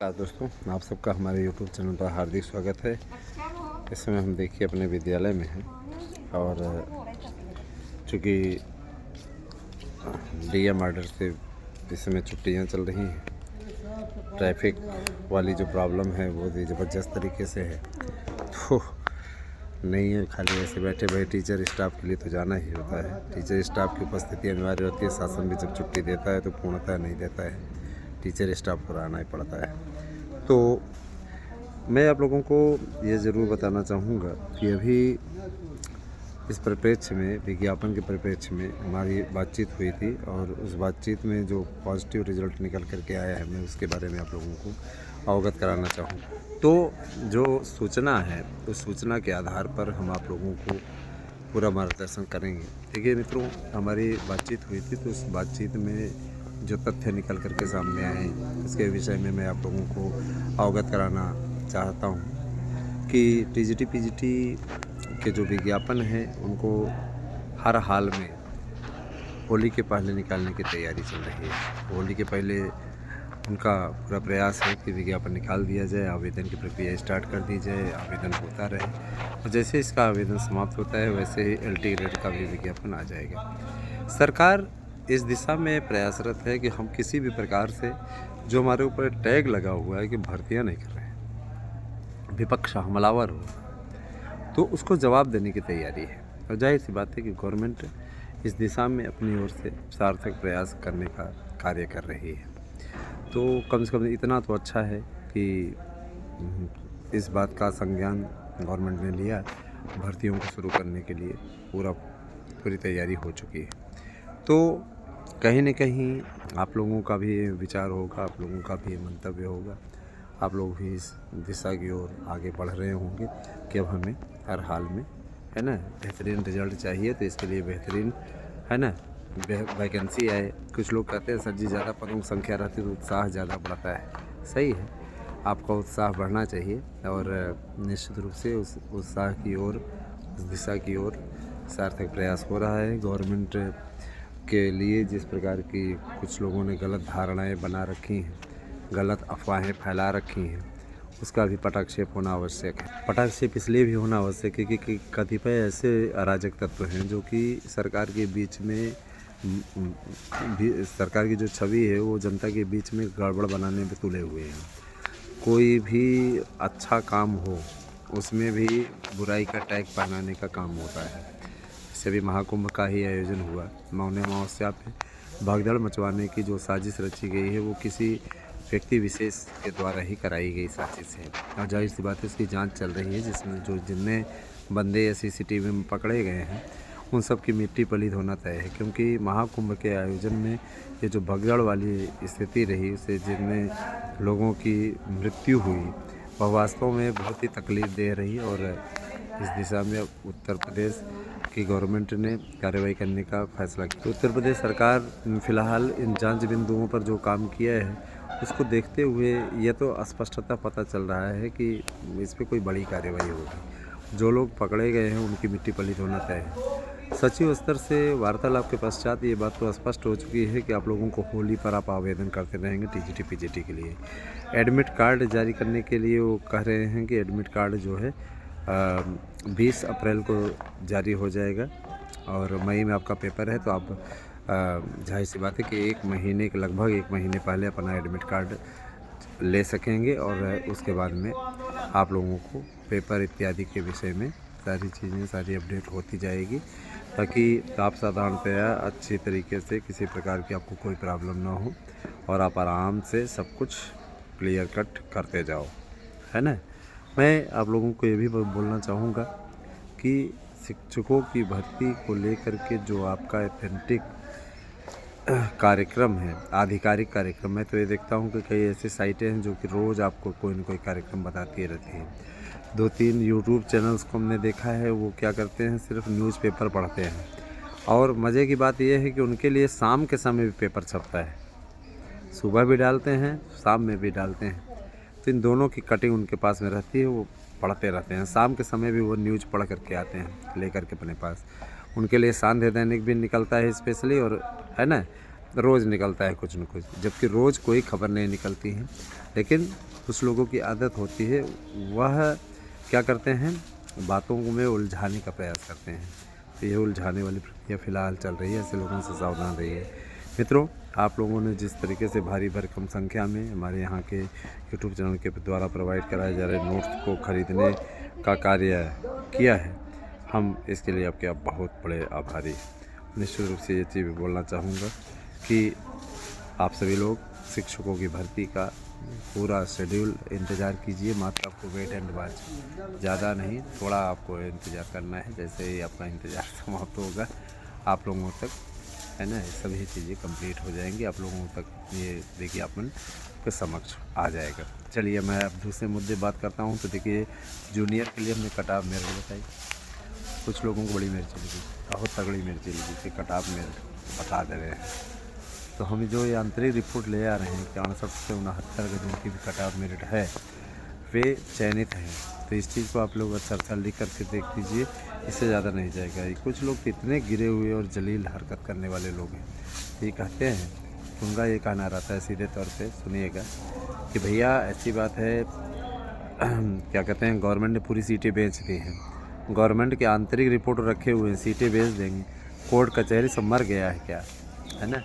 दोस्तों, आप सबका हमारे YouTube चैनल पर हार्दिक स्वागत है। इस समय हम देखिए अपने विद्यालय में हैं और चूँकि डीएम ऑर्डर से इस समय छुट्टियाँ चल रही हैं, ट्रैफिक वाली जो प्रॉब्लम है वो भी ज़बरदस्त तरीके से है। तो नहीं है खाली ऐसे बैठे बैठे टीचर स्टाफ के लिए तो जाना ही होता है। टीचर स्टाफ की उपस्थिति अनिवार्य होती है। शासन भी जब छुट्टी देता है तो पूर्णतः नहीं देता है, टीचर स्टाफ को आना ही पड़ता है। तो मैं आप लोगों को ये ज़रूर बताना चाहूँगा कि अभी इस परिप्रेक्ष्य में, विज्ञापन के परिप्रेक्ष्य में हमारी बातचीत हुई थी और उस बातचीत में जो पॉजिटिव रिजल्ट निकल कर के आया है, मैं उसके बारे में आप लोगों को अवगत कराना चाहूँगा। तो जो सूचना है, उस सूचना के आधार पर हम आप लोगों को पूरा मार्गदर्शन करेंगे। देखिए मित्रों, हमारी बातचीत हुई थी तो उस बातचीत में जो तथ्य निकल कर के सामने आए उसके विषय में मैं आप लोगों को अवगत कराना चाहता हूँ कि टीजीटी पीजीटी के जो विज्ञापन हैं उनको हर हाल में होली के पहले निकालने की तैयारी चल रही है। होली के पहले उनका पूरा प्रयास है कि विज्ञापन निकाल दिया जाए, आवेदन की प्रक्रिया स्टार्ट कर दी जाए, आवेदन होता रहे और जैसे इसका आवेदन समाप्त होता है वैसे ही एलटी ग्रेड का भी विज्ञापन आ जाएगा। सरकार इस दिशा में प्रयासरत है कि हम किसी भी प्रकार से जो हमारे ऊपर टैग लगा हुआ है कि भर्तियां नहीं कर रहे हैं, विपक्ष हमलावर हो, तो उसको जवाब देने की तैयारी है। और जाहिर सी बात है कि गवर्नमेंट इस दिशा में अपनी ओर से सार्थक प्रयास करने का कार्य कर रही है। तो कम से कम इतना तो अच्छा है कि इस बात का संज्ञान गवर्नमेंट ने लिया, भर्तियों को शुरू करने के लिए पूरी तैयारी हो चुकी है। तो कहीं न कहीं आप लोगों का भी विचार होगा, आप लोगों का भी मंतव्य होगा, आप लोग भी इस दिशा की ओर आगे बढ़ रहे होंगे कि अब हमें हर हाल में, है ना, बेहतरीन रिजल्ट चाहिए। तो इसके लिए बेहतरीन, है ना, वैकेंसी आए। कुछ लोग कहते हैं सर जी ज़्यादा पदों की संख्या रहती है तो उत्साह ज़्यादा बढ़ता है। सही है, आपका उत्साह बढ़ना चाहिए और निश्चित रूप से उस उत्साह की ओर, उस दिशा की ओर सार्थक प्रयास हो रहा है। गवर्नमेंट के लिए जिस प्रकार की कुछ लोगों ने गलत धारणाएं बना रखी हैं, गलत अफवाहें फैला रखी हैं, उसका भी पटाक्षेप होना आवश्यक है। पटाक्षेप इसलिए भी होना आवश्यक है क्योंकि कतिपय ऐसे अराजक तत्व हैं जो कि सरकार के बीच में सरकार की जो छवि है वो जनता के बीच में गड़बड़ बनाने में तुले हुए हैं। कोई भी अच्छा काम हो उसमें भी बुराई का टैग पहनाने का काम होता है। जैसे अभी महाकुंभ का ही आयोजन हुआ, मौनी अमावस्या पे भगदड़ मचवाने की जो साजिश रची गई है वो किसी व्यक्ति विशेष के द्वारा ही कराई गई साजिश है और जाहिर सी बात है उसकी जांच चल रही है, जिसमें जितने बंदे सीसीटीवी में पकड़े गए हैं उन सब की मिट्टी पलीद होना तय है। क्योंकि महाकुंभ के आयोजन में ये जो भगदड़ वाली स्थिति रही, उससे जितने लोगों की मृत्यु हुई वह वास्तव में बहुत ही तकलीफ दे रही और इस दिशा में उत्तर प्रदेश की गवर्नमेंट ने कार्रवाई करने का फैसला किया। तो उत्तर प्रदेश सरकार फ़िलहाल इन जांच बिंदुओं पर जो काम किया है उसको देखते हुए यह तो स्पष्टता पता चल रहा है कि इस पर कोई बड़ी कार्रवाई होगी। जो लोग पकड़े गए हैं उनकी मिट्टी पलीद होना तय है। सचिव स्तर से वार्तालाप के पश्चात ये बात तो स्पष्ट हो चुकी है कि आप लोगों को होली पर आप आवेदन करते रहेंगे टीजीटी पीजीटी के लिए। एडमिट कार्ड जारी करने के लिए वो कह रहे हैं कि एडमिट कार्ड जो है 20 अप्रैल को जारी हो जाएगा और मई में आपका पेपर है। तो आप जाहिर सी बात है कि लगभग एक महीने पहले अपना एडमिट कार्ड ले सकेंगे और उसके बाद में आप लोगों को पेपर इत्यादि के विषय में सारी चीज़ें, सारी अपडेट होती जाएगी ताकि आप साधारणतया अच्छी तरीके से किसी प्रकार की आपको कोई प्रॉब्लम ना हो और आप आराम से सब कुछ क्लियर कट करते जाओ, है ना। मैं आप लोगों को ये भी बोलना चाहूँगा कि शिक्षकों की भर्ती को लेकर के जो आपका ऑथेंटिक कार्यक्रम है, आधिकारिक कार्यक्रम, मैं तो ये देखता हूँ कि कई ऐसी साइटें हैं जो कि रोज़ आपको कोई न कोई कार्यक्रम बताती रहती हैं। 2-3 यूट्यूब चैनल्स को हमने देखा है, वो क्या करते हैं, सिर्फ न्यूज़पेपर पढ़ते हैं और मज़े की बात यह है कि उनके लिए शाम के समय भी पेपर छपता है। सुबह भी डालते हैं, शाम में भी डालते हैं। तो इन दोनों की कटिंग उनके पास में रहती है, वो पढ़ते रहते हैं। शाम के समय भी वो न्यूज़ पढ़ करके आते हैं लेकर के अपने पास। उनके लिए सांध्य दैनिक भी निकलता है स्पेशली, और है ना, रोज़ निकलता है कुछ न कुछ, जबकि रोज़ कोई खबर नहीं निकलती है। लेकिन कुछ लोगों की आदत होती है, वह क्या करते हैं, बातों में उलझाने का प्रयास करते हैं। तो ये उलझाने वाली प्रक्रिया फ़िलहाल चल रही है, ऐसे लोगों से सावधान रहिए। मित्रों, आप लोगों ने जिस तरीके से भारी भरकम संख्या में हमारे यहाँ के यूट्यूब चैनल के द्वारा प्रोवाइड कराए जा रहे नोट्स को ख़रीदने का कार्य किया है, हम इसके लिए आपके बहुत बड़े आभारी हैं। निश्चित रूप से ये चीज़ भी बोलना चाहूँगा कि आप सभी लोग शिक्षकों की भर्ती का पूरा शेड्यूल इंतज़ार कीजिए। मात्र आपको वेट एंड वॉच, ज़्यादा नहीं, थोड़ा आपको इंतज़ार करना है। जैसे ही आपका इंतज़ार समाप्त होगा, आप लोगों तक, है ना, सभी चीज़ें कंप्लीट हो जाएंगी, आप लोगों तक ये विज्ञापन के समक्ष आ जाएगा। चलिए मैं अब दूसरे मुद्दे बात करता हूँ। तो देखिए, जूनियर के लिए हमने कट ऑफ मेरिट बताई। कुछ लोगों को बड़ी मिर्ची लगी, बहुत तगड़ी मिर्ची लगी कि कट ऑफ मेरिट बता दे रहे हैं। तो हम जो ये आंतरिक रिपोर्ट ले आ रहे हैं कि 69 से 69 के जिनकी भी कट ऑफ मेरिट है, वे चयनित हैं। तो इस चीज़ को आप लोग अच्छा लिख करके देख लीजिए, इससे ज़्यादा नहीं जाएगा। कुछ लोग इतने गिरे हुए और जलील हरकत करने वाले लोग हैं, ये कहते हैं, उनका ये कहना रहता है सीधे तौर पे, सुनिएगा, कि भैया ऐसी बात है, क्या कहते हैं, गवर्नमेंट ने पूरी सीटें बेच दी हैं, गवर्नमेंट के आंतरिक रिपोर्ट रखे हुए हैं, सीटें बेच देंगे, कोर्ट कचहरी सब मर गया है क्या, है ना।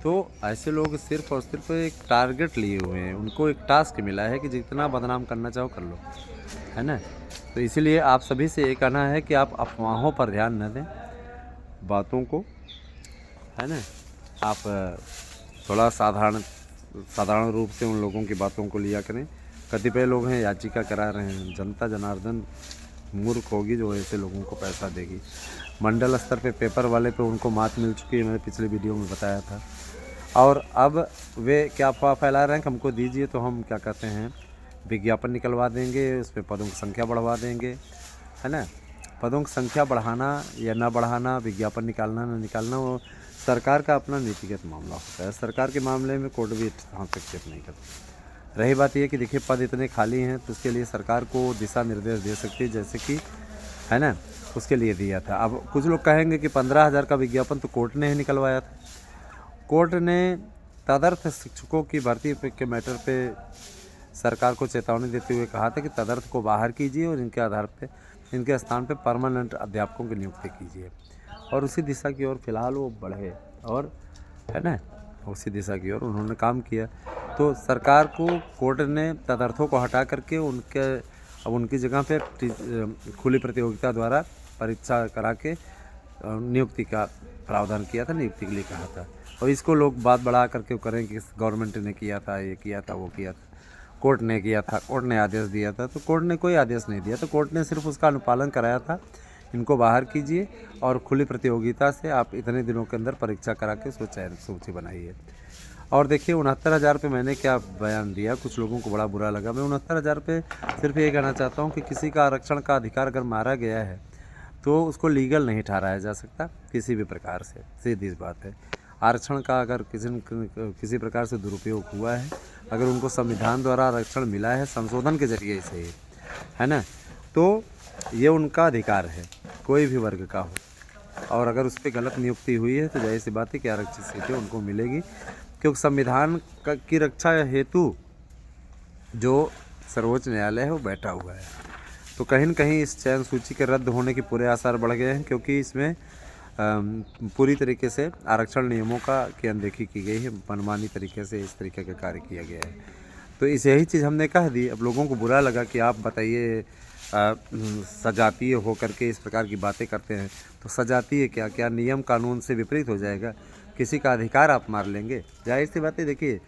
तो ऐसे लोग सिर्फ़ और सिर्फ एक टारगेट लिए हुए हैं, उनको एक टास्क मिला है कि जितना बदनाम करना चाहो कर लो, है ना। तो इसीलिए आप सभी से ये कहना है कि आप अफवाहों पर ध्यान न दें, बातों को, है ना, आप थोड़ा साधारण रूप से उन लोगों की बातों को लिया करें। कतिपय लोग हैं याचिका करा रहे हैं, जनता जनार्दन मूर्ख होगी जो ऐसे लोगों को पैसा देगी। मंडल स्तर पे पेपर वाले पे उनको मात मिल चुकी है, मैंने पिछले वीडियो में बताया था। और अब वे क्या अफवाह फैला रहे हैं कि हमको दीजिए तो हम क्या कहते हैं, विज्ञापन निकलवा देंगे, उस पर पदों की संख्या बढ़वा देंगे, है ना। पदों की संख्या बढ़ाना या ना बढ़ाना, विज्ञापन निकालना ना निकालना, वो सरकार का अपना नीतिगत मामला होता है। सरकार के मामले में कोर्ट भी हस्तक्षेप नहीं करती। रही बात यह कि देखिए, पद इतने खाली हैं तो उसके लिए सरकार को दिशा निर्देश दे सकती है, जैसे कि, है ना, उसके लिए दिया था। अब कुछ लोग कहेंगे कि 15,000 का विज्ञापन तो कोर्ट ने ही निकलवाया था। कोर्ट ने तदर्थ शिक्षकों की भर्ती के मैटर पे सरकार को चेतावनी देते हुए कहा था कि तदर्थ को बाहर कीजिए और इनके आधार पे, इनके स्थान पे परमानेंट अध्यापकों की नियुक्ति कीजिए। और उसी दिशा की ओर फिलहाल वो बढ़े, और, है ना, उसी दिशा की ओर उन्होंने काम किया। तो सरकार को कोर्ट ने तदर्थों को हटा करके अब उनकी जगह पे खुली प्रतियोगिता द्वारा परीक्षा करा के नियुक्ति का प्रावधान किया था, नियुक्ति के लिए कहा था। और इसको लोग बात बढ़ा करके करें कि गवर्नमेंट ने किया था, ये किया था, वो किया था, कोर्ट ने किया था, कोर्ट ने आदेश दिया था। तो कोर्ट ने कोई आदेश नहीं दिया, तो कोर्ट ने सिर्फ उसका अनुपालन कराया था। इनको बाहर कीजिए और खुली प्रतियोगिता से आप इतने दिनों के अंदर परीक्षा करा के उसको चयन सूची बनाइए। और देखिए, 69,000 पे मैंने क्या बयान दिया, कुछ लोगों को बड़ा बुरा लगा। मैं 69,000 पे सिर्फ ये कहना चाहता हूँ कि किसी का आरक्षण का अधिकार अगर मारा गया है तो उसको लीगल नहीं ठहराया जा सकता किसी भी प्रकार से, सीधी सी बात है। आरक्षण का अगर किसी प्रकार से दुरुपयोग हुआ है, अगर उनको संविधान द्वारा आरक्षण मिला है संशोधन के जरिए से ही, है ना, तो ये उनका अधिकार है, कोई भी वर्ग का हो। और अगर उस पर गलत नियुक्ति हुई है तो जाहिर सी बात है कि आरक्षित सीटें उनको मिलेगी, क्योंकि संविधान की रक्षा हेतु जो सर्वोच्च न्यायालय है वो बैठा हुआ है। तो कहीं न कहीं इस चयन सूची के रद्द होने के पूरे आसार बढ़ गए हैं, क्योंकि इसमें पूरी तरीके से आरक्षण नियमों की अनदेखी की गई है, मनमानी तरीके से इस तरीके का कार्य किया गया है। तो इस यही चीज़ हमने कह दी। अब लोगों को बुरा लगा कि आप बताइए, सजातीय हो करके इस प्रकार की बातें करते हैं। तो सजातीय क्या नियम कानून से विपरीत हो जाएगा, किसी का अधिकार आप मार लेंगे, जाहिर सी बात है। देखिए,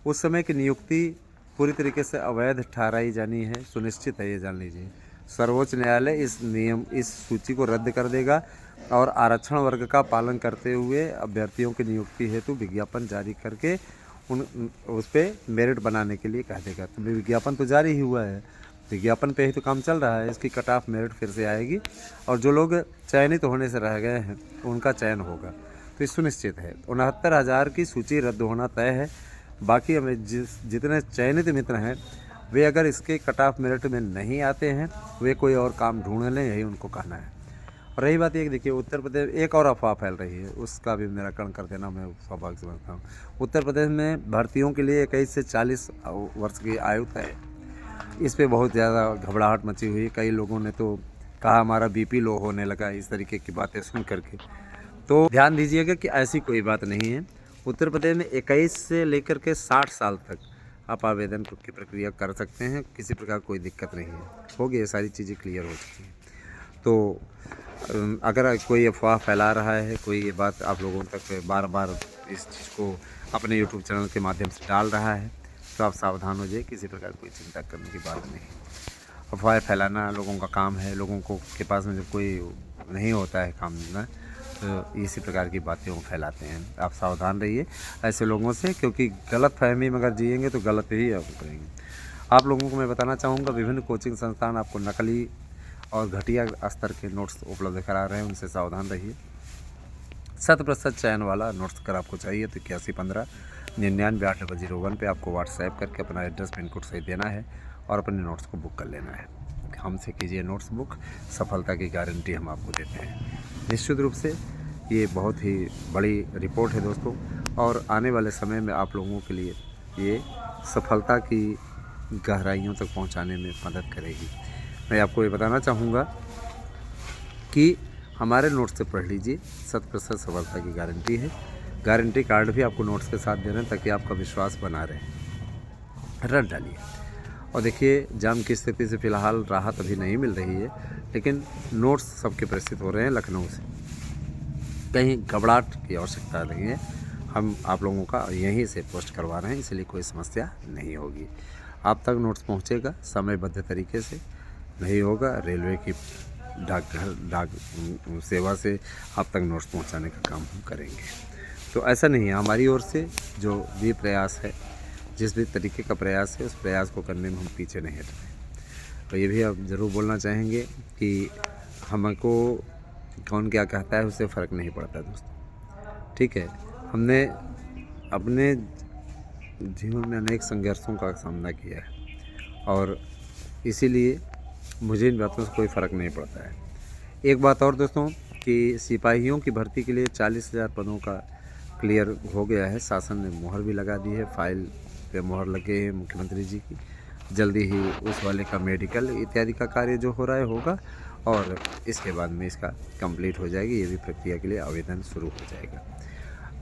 उस समय की नियुक्ति पूरी तरीके से अवैध ठहराई जानी है, सुनिश्चित है, ये जान लीजिए। सर्वोच्च न्यायालय इस सूची को रद्द कर देगा और आरक्षण वर्ग का पालन करते हुए अभ्यर्थियों की नियुक्ति हेतु विज्ञापन जारी करके उस पर मेरिट बनाने के लिए कह देगा। तो विज्ञापन तो जारी ही हुआ है, विज्ञापन पे ही तो काम चल रहा है, इसकी कट ऑफ मेरिट फिर से आएगी और जो लोग चयनित होने से रह गए हैं उनका चयन होगा। तो ये सुनिश्चित है। 69,000 की सूची रद्द होना तय है। बाकी हमें जितने चयनित मित्र हैं वे अगर इसके कट ऑफ मेरिट में नहीं आते हैं, वे कोई और काम ढूंढ लें, यही उनको कहना है। रही बात ये कि देखिए उत्तर प्रदेश, एक और अफवाह फैल रही है, उसका भी निराकरण कर देना मैं सौभाग्य समझता हूँ। उत्तर प्रदेश में भर्तियों के लिए 21 से 40 वर्ष की आयु तय है। इस पे बहुत ज़्यादा घबराहट मची हुई है। कई लोगों ने तो कहा हमारा बीपी लो होने लगा, इस तरीके की बातें सुन करके। तो ध्यान दीजिएगा कि ऐसी कोई बात नहीं है। उत्तर प्रदेश में 21 से लेकर के 60 साल तक आप आवेदन की प्रक्रिया कर सकते हैं, किसी प्रकार कोई दिक्कत नहीं है। हो गई, ये सारी चीज़ें क्लियर हो चुकी हैं। तो अगर कोई अफवाह फैला रहा है, कोई ये बात आप लोगों तक बार बार इस चीज़ को अपने यूट्यूब चैनल के माध्यम से डाल रहा है, तो आप सावधान हो जाइए, किसी प्रकार कोई चिंता करने की बात नहीं। अफवाह फैलाना लोगों का काम है। लोगों को के पास में जब कोई नहीं होता है काम ना, तो इसी प्रकार की बातें वो फैलाते हैं। आप सावधान रहिए ऐसे लोगों से, क्योंकि गलत फहमी में अगर जिएंगे तो गलत ही आप करेंगे। आप लोगों को मैं बताना चाहूँगा, विभिन्न कोचिंग संस्थान आपको नकली और घटिया स्तर के नोट्स उपलब्ध करा रहे हैं, उनसे सावधान रहिए। 100% चयन वाला नोट्स अगर आपको चाहिए तो 8115998001 पे आपको व्हाट्सएप करके अपना एड्रेस पिन कोड सही देना है और अपने नोट्स को बुक कर लेना है। हमसे कीजिए नोट्स बुक, सफलता की गारंटी हम आपको देते हैं। निश्चित रूप से ये बहुत ही बड़ी रिपोर्ट है दोस्तों, और आने वाले समय में आप लोगों के लिए ये सफलता की गहराइयों तक पहुंचाने में मदद करेगी। मैं आपको ये बताना चाहूँगा कि हमारे नोट्स से पढ़ लीजिए, 100% सफलता की गारंटी है। गारंटी कार्ड भी आपको नोट्स के साथ दे रहे हैं ताकि आपका विश्वास बना रहे। रट डालिए और देखिए, जाम की स्थिति से फ़िलहाल राहत अभी नहीं मिल रही है, लेकिन नोट्स सबके प्रेषित हो रहे हैं लखनऊ से। कहीं घबराहट की आवश्यकता नहीं है, हम आप लोगों का यहीं से पोस्ट करवा रहे हैं, इसलिए कोई समस्या नहीं होगी। आप तक नोट्स पहुँचेगा समयबद्ध तरीके से, नहीं होगा रेलवे की डाक सेवा से आप तक नोट्स पहुंचाने का काम हम करेंगे। तो ऐसा नहीं है, हमारी ओर से जो भी प्रयास है, जिस भी तरीके का प्रयास है, उस प्रयास को करने में हम पीछे नहीं हट रहे। तो ये भी आप ज़रूर बोलना चाहेंगे कि हमको कौन क्या कहता है उससे फ़र्क नहीं पड़ता दोस्तों, ठीक है। हमने अपने जीवन में अनेक संघर्षों का सामना किया है और इसीलिए मुझे इन बातों से कोई फ़र्क नहीं पड़ता है। एक बात और दोस्तों कि सिपाहियों की भर्ती के लिए 40,000 पदों का क्लियर हो गया है। शासन ने मोहर भी लगा दी है, फाइल पे मोहर लगे हैं मुख्यमंत्री जी की। जल्दी ही उस वाले का मेडिकल इत्यादि का कार्य जो हो रहा है होगा और इसके बाद में इसका कंप्लीट हो जाएगी। ये भी प्रक्रिया के लिए आवेदन शुरू हो जाएगा।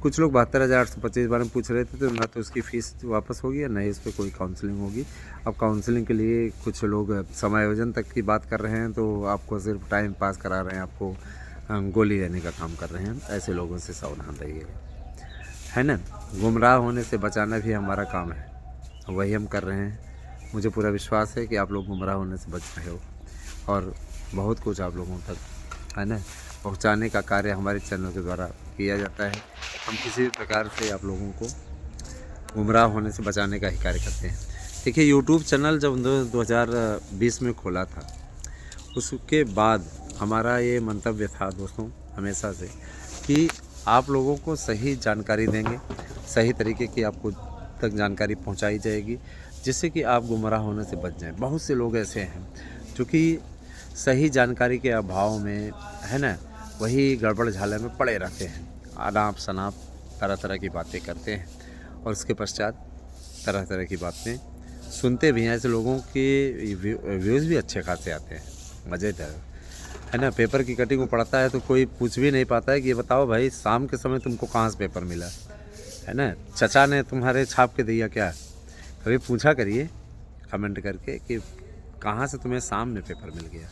कुछ लोग 72,825 बारे में पूछ रहे थे, तो ना तो उसकी फ़ीस वापस होगी या नहीं इस पर कोई काउंसलिंग होगी। अब काउंसलिंग के लिए कुछ लोग समायोजन तक की बात कर रहे हैं, तो आपको सिर्फ टाइम पास करा रहे हैं, आपको गोली देने का काम कर रहे हैं। ऐसे लोगों से सावधान रहिएगा, है ना। गुमराह होने से बचाना भी हमारा काम है, वही हम कर रहे हैं। मुझे पूरा विश्वास है कि आप लोग गुमराह होने से बच रहे हो और बहुत कुछ आप लोगों तक, है ना, पहुंचाने का कार्य हमारे चैनल के द्वारा किया जाता है। हम किसी भी प्रकार से आप लोगों को गुमराह होने से बचाने का ही कार्य करते हैं। देखिए, यूट्यूब चैनल जब 2020 में खोला था, उसके बाद हमारा ये मंतव्य था दोस्तों हमेशा से कि आप लोगों को सही जानकारी देंगे, सही तरीके की आपको तक जानकारी पहुंचाई जाएगी, जिससे कि आप गुमराह होने से बच जाएं। बहुत से लोग ऐसे हैं जो कि सही जानकारी के अभाव में, है ना, वही गड़बड़ झाले में पड़े रहते हैं, अनाप शनाप तरह तरह की बातें करते हैं और उसके पश्चात तरह तरह की बातें सुनते भी हैं। ऐसे लोगों के व्यूज़ भी अच्छे खासे आते हैं, मज़ेदार, है ना। पेपर की कटिंग को पढ़ता है तो कोई पूछ भी नहीं पाता है कि ये बताओ भाई शाम के समय तुमको कहाँ से पेपर मिला, है ना, चचा ने तुम्हारे छाप के दिया क्या। कभी पूछा करिए कमेंट करके कि कहाँ से तुम्हें शाम में पेपर मिल गया।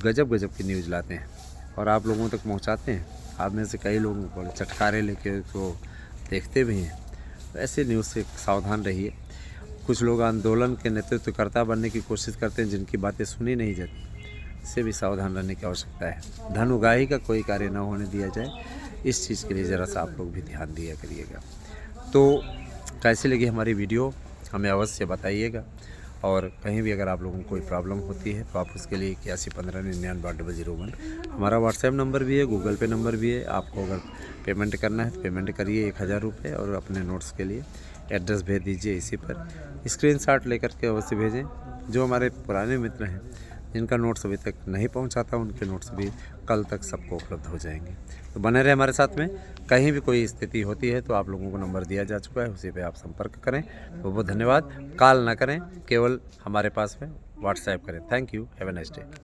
गजब गजब की न्यूज़ लाते हैं और आप लोगों तक पहुंचाते हैं। आप में से कई लोगों को चटकारे लेके तो देखते भी हैं, तो ऐसे न्यूज़ से सावधान रहिए। कुछ लोग आंदोलन के नेतृत्वकर्ता बनने की कोशिश करते हैं, जिनकी बातें सुनी नहीं जाती, इससे भी सावधान रहने की आवश्यकता है। धन उगाही का कोई कार्य न होने दिया जाए, इस चीज़ के लिए ज़रा सा आप लोग भी ध्यान दिया करिएगा। तो कैसी लगी हमारी वीडियो हमें अवश्य बताइएगा, और कहीं भी अगर आप लोगों को कोई प्रॉब्लम होती है तो आप उसके लिए 8115998001 हमारा व्हाट्सएप नंबर भी है, गूगल पे नंबर भी है। आपको अगर पेमेंट करना है तो पेमेंट करिए 1000 रुपये और अपने नोट्स के लिए एड्रेस भेज दीजिए इसी पर। स्क्रीनशॉट लेकर के अवश्य भेजें। जो हमारे पुराने मित्र हैं जिनका नोट्स अभी तक नहीं पहुंचा था उनके नोट्स भी कल तक सबको उपलब्ध हो जाएंगे। तो बने रहे हमारे साथ में। कहीं भी कोई स्थिति होती है तो आप लोगों को नंबर दिया जा चुका है, उसी पे आप संपर्क करें। बहुत बहुत धन्यवाद। कॉल ना करें, केवल हमारे पास में व्हाट्सएप करें। Thank you, have a nice day.